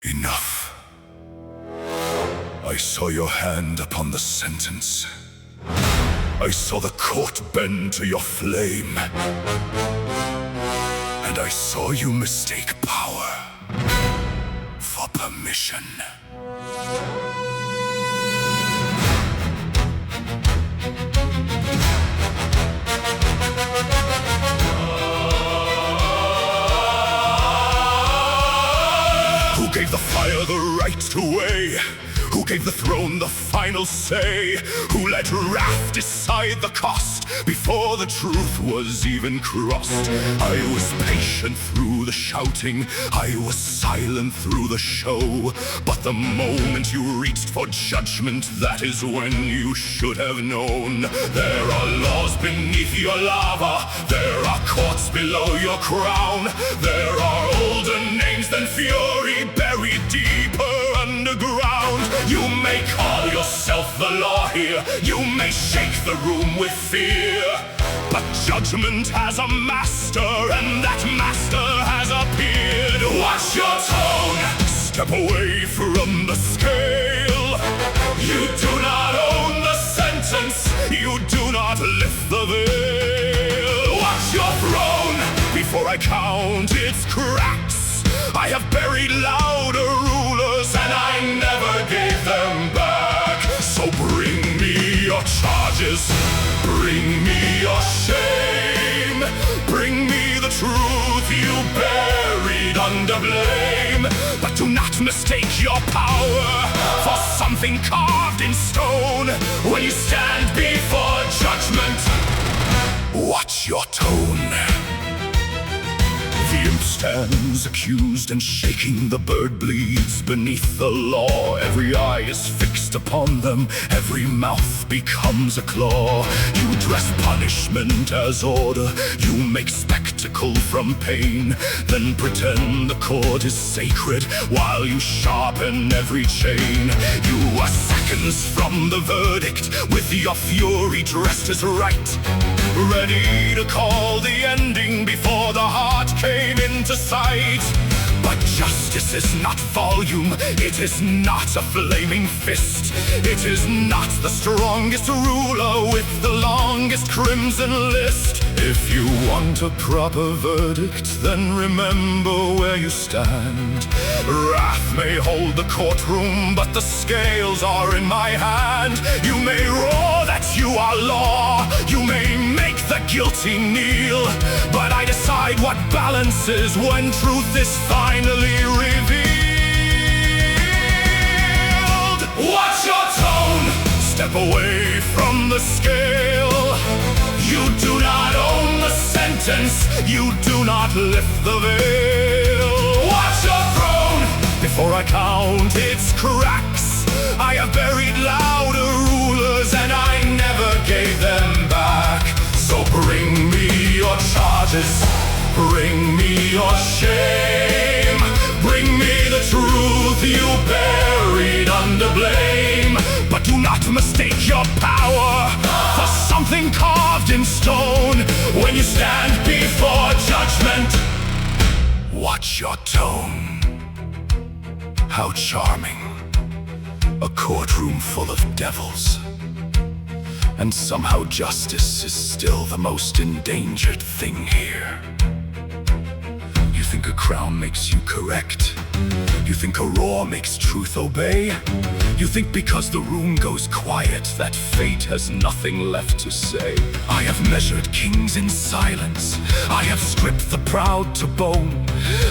Enough. I saw your hand upon the sentence. I saw the court bend to your flame. And I saw you mistake power for permission. Who gave the fire the right to weigh? Who gave the throne the final say? Who let wrath decide the cost before the truth was even crossed? I was patient through the shouting, I was silent through the show. But the moment you reached for judgment, that is when you should have known. There are laws beneath your lava, there are courts below your crown. There are older names than fury buried deeper underground. You may call yourself the law here, you may shake the room with fear, but judgment has a master, and that master has appeared. Watch your tone, step away from the scale. You do not own the sentence, you do not lift the veil. Watch your throne, before I count its cracks. I have buried louder rulers, and I never gave them back. So bring me your charges, bring me your shame, bring me the truth you buried under blame. But do not mistake your power for something carved in stone. When you stand before judgment, watch your tone. The imp stands accused and shaking, the bird bleeds beneath the law. Every eye is fixed upon them, every mouth becomes a claw. You dress punishment as order, you make spectacle from pain, then pretend the court is sacred while you sharpen every chain. You are seconds from the verdict, with your fury dressed as right, ready to call the ending before the heart came into sight. But justice is not volume, it is not a flaming fist, it is not the strongest ruler with the longest crimson list. If you want a proper verdict, then remember where you stand. Wrath may hold the courtroom, but the scales are in my hand. You may roar that you are law, you may make the guilty kneel, but I decide what balances when truth is finally revealed. Watch your tone, step away from the scale. You do not own the sentence, you do not lift the veil. Watch your throne, before I count its cracks. I have buried louder rulers, and I never gave them back. So bring me your charges, bring me your shame, bring me the truth you buried under blame. But do not mistake your power for something carved in stone. When you stand before judgment, watch your tone. How charming, a courtroom full of devils, and somehow justice is still the most endangered thing here. You think a crown makes you correct? You think a roar makes truth obey? You think because the room goes quiet that fate has nothing left to say? I have measured kings in silence, I have stripped the proud to bone.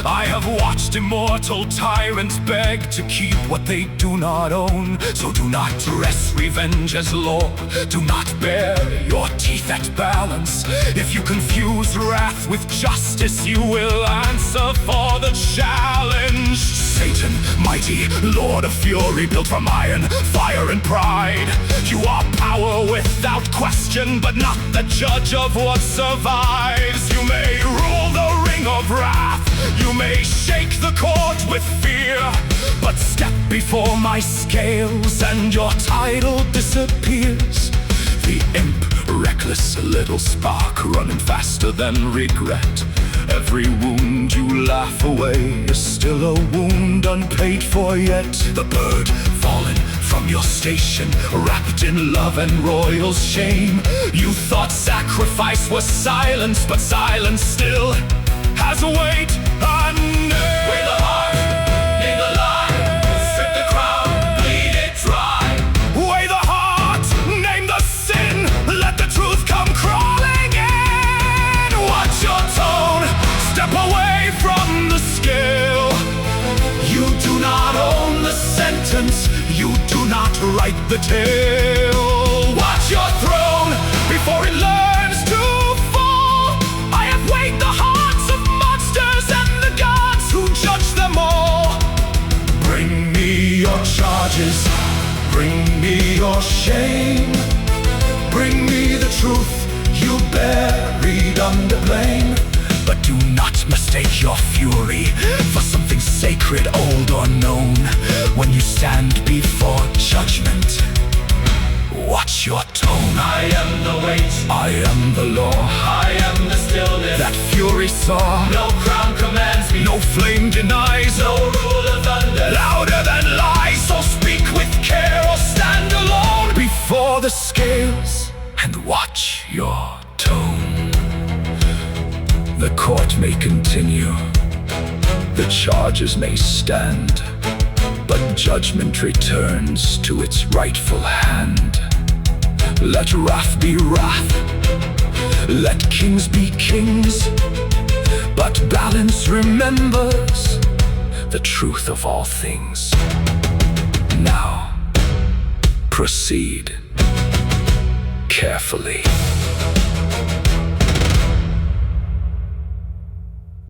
I have watched immortal tyrants beg to keep what they do not own. So do not dress revenge as law, do not bare your teeth at balance. If you confuse wrath with justice, you will answer for the challenge. Satan, mighty Lord of fury, built from iron, fire and pride. You are power without question, but not the judge of what survives. You may rule the ring of wrath, you may shake the court with fear, but step before my scales and your title disappears. The imp, reckless, a little spark running faster than regret. Every wound you laugh away is still a wound unpaid for yet. The bird fallen from your station, wrapped in love and royal shame. You thought sacrifice was silence, but silence still has a weight, a name. Weigh the heart, name the lie, strip the crown, bleed it dry. Weigh the heart, name the sin, let the truth come crawling in. Watch your tone, step away from the scale. You do not own the sentence, you do not write the tale. Watch your throne before it learns to fall. I have weighed the hearts of monsters and the gods who judge them all. Bring me your charges, bring me your shame. Bring me the truth you buried under blame. But do not mistake your fury for something sacred, old or known. When you stand before judgment, watch your tone. I am the weight, I am the law, I am the stillness that fury saw. No crown commands me, no flame denies, no rule of thunder louder than lies. So speak with care or stand alone before the scales and watch your tone. The court may continue, the charges may stand, but judgment returns to its rightful hand. Let wrath be wrath, let kings be kings, but balance remembers the truth of all things. Now, proceed carefully.